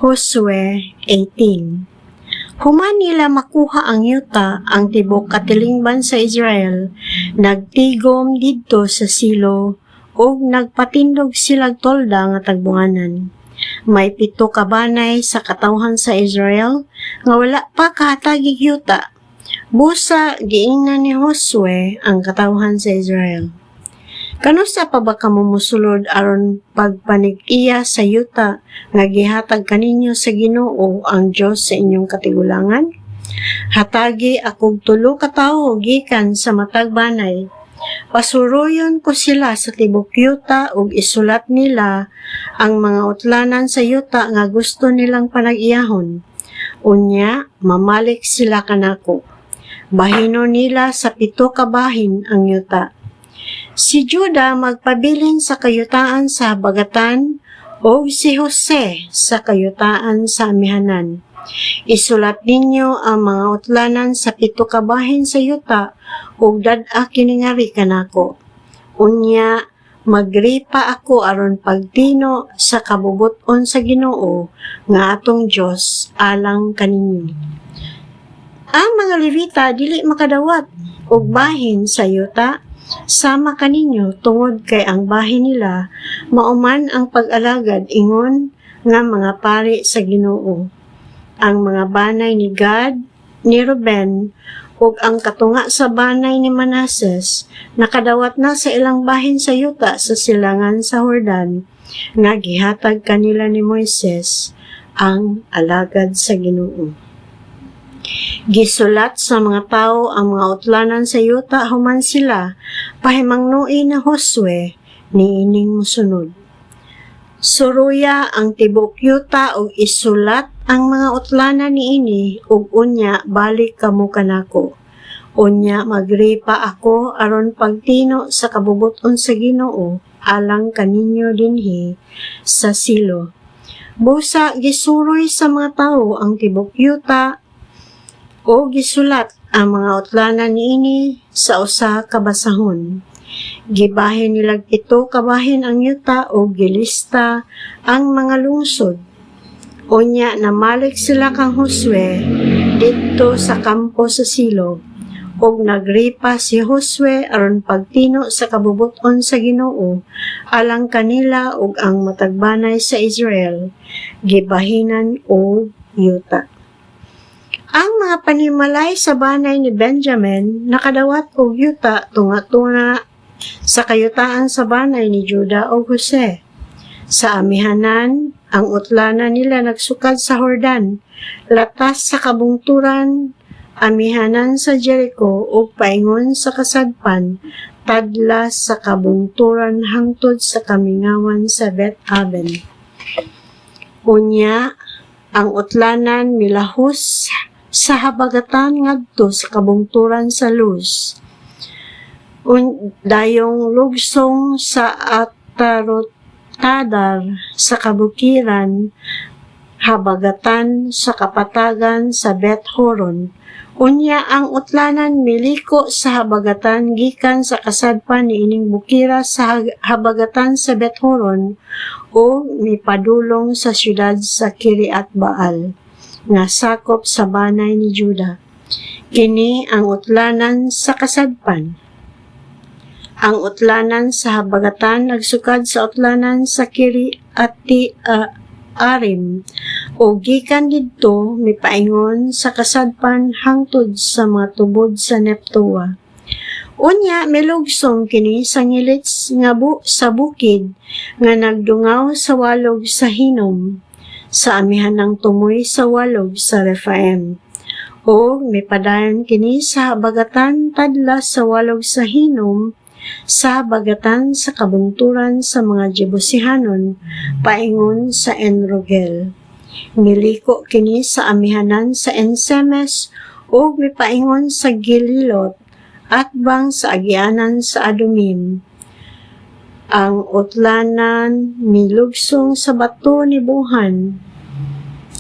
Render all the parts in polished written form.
Josue 18. Human nila makuha ang yuta, ang tibok katilingban sa Israel, nagtigom didto sa Silo, ug nagpatindog silag tolda nga tagbunganan. May 7 ka banay sa katawhan sa Israel, nga wala pa kahatagig yuta. Busa, giingnan ni Josue ang katawhan sa Israel. Kanusa pa ba kamo mosulod aron pagpanig-iya sa yuta nga gihatag kaninyo sa Ginoo ang Dios sa inyong katigulangan? Hatagi akog 3 ka tawo gikan sa matag banay. Pasuruyon ko sila sa tibok yuta ug isulat nila ang mga utlanan sa yuta nga gusto nilang panag-iyahon. Unya, mamalik sila kanako. Bahino nila sa 7 ka bahin ang yuta. Si Juda magpabilin sa kayutaan sa habagatan o si Jose sa kayutaan sa amihanan. Isulat ninyo ang mga utlanan sa 7 ka bahin sa yuta ug dad-a kiningari kanako. Unya, magripa ako aron pagtino sa kabubuton sa Ginoo nga atong Dios alang kaninyo. Ang mga Levita dili makadawat og bahin sa yuta. Sama kaninyo tungod kay ang bahin nila mauman ang pag-alagad ingon nga mga pari sa Ginoo. Ang mga banay ni Gad, ni Ruben, ug ang katunga sa banay ni Manases nakadawat na sa ilang bahin sa yuta sa silangan sa Jordan nga gihatag kanila ni Moises ang alagad sa Ginoo. Gisulat sa mga tao ang mga utlanan sa yuta human sila pahimangnuin na Josue niining mosunod. Suruya ang tibok yuta ug isulat ang mga utlanan niini ug unya balik kamo kanako. Unya magripa ako aron pagtino sa kabubuton sa Ginoo alang kaninyo dinhi sa Silo. Busa gisuroy sa mga tao ang tibok yuta o gisulat ang mga utlanan niini sa usa ka basahon. Gibahin nilag 7 ka bahin ang yuta o gilista ang mga lungsod. Unya namalik sila kang Josue didto sa kampo sa Silo ug nagripa si Josue aron pagtino sa kabubuton sa Ginoo alang kanila ug ang matagbanay sa Israel gibahinan og yuta. Ang mga panimalay sa banay ni Benjamin nakadawat og yuta tunga-tunga sa kayutaan sa banay ni Juda o Jose. Sa amihanan, ang utlanan nila nagsukad sa Jordan, latas sa kabungturan, amihanan sa Jericho ug paingon sa kasadpan, tadlas sa kabungturan hangtod sa kamingawan sa Bet-Aven. Unya, ang utlanan milahos sa habagatan ngadto sa kabungturan sa Luz. Dayong lugsong sa Atarot-Tadar sa kabukiran, habagatan sa kapatagan sa Bet-Horon. Unya ang utlanan miliko sa habagatan gikan sa kasadpan niining bukira sa habagatan sa Bet-Horon o mipadulong sa syudad sa Kiriat Baal nga sakop sa banay ni Juda. Kini ang utlanan sa kasadpan. Ang utlanan sa habagatan nagsukad sa utlanan sa Kiriat-Arim o gikan didto mipaingon sa kasadpan hangtod sa mga tubod sa Neptoa. Unya milugsong kini sa ngilits nga sa bukid nga nagdungaw sa walog sa Hinom, sa amihan ng tumoy sa walog sa Rephaim. O mipadayon kini sa habagatan tadlas sa walog sa Hinom, sa habagatan sa kabungturan sa mga Jebusihanon, paingon sa Enrogel. Miliko kini sa amihanan sa Ensemes o mipaingon sa Gililot at bang sa agianan sa Adumim. Ang utlanan milugsong sa bato ni Buhan,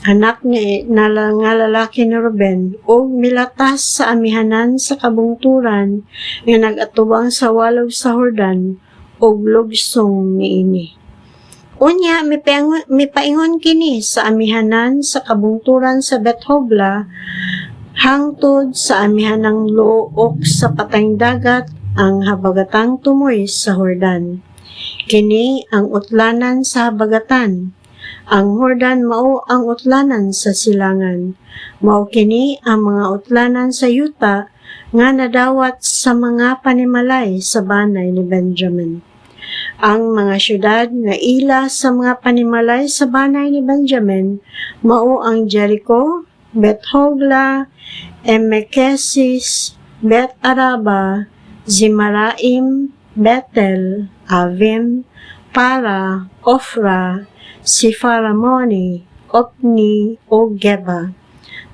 anak ni nga lalaki ni Ruben, o milatas sa amihanan sa kabungturan nga nagatubang sa walog sa Jordan, o lugsong niini. Unya, mipaingon kini sa amihanan sa kabungturan sa Bethhogla hangtod sa amihanang luok sa patayng dagat ang habagatang tumoy sa Jordan. Kini ang utlanan sa habagatan. Ang Jordan mao ang utlanan sa silangan. Mao kini ang mga utlanan sa yuta nga nadawat sa mga panimalay sa banay ni Benjamin. Ang mga syudad nga ila sa mga panimalay sa banay ni Benjamin mao ang Jericho, Bethhogla, Emekesis, Bet-Araba, Zimaraim, Bethel, Avim, Para, Ofra, Sifaramoni, Opni, o Geba.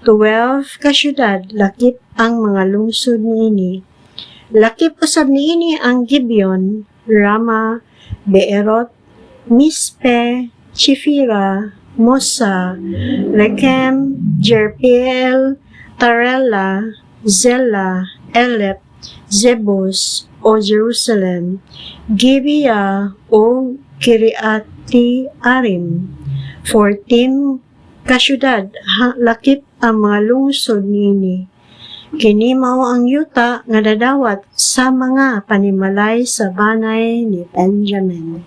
12 ka syudad, lakip ang mga lungsod niini. Lakip usab niini ang Gibeon, Rama, Beerot, Mispe, Chifira, Mosa, Rekem, Jerpiel, Tarela, Zela, Elep, Zebus, o Jerusalem, Gibeah, o Kiriati Arim. 14 kasyudad, lakip ang mga lungsod niini. Kini mao ang yuta nga dadawat sa mga panimalay sa banay ni Benjamin.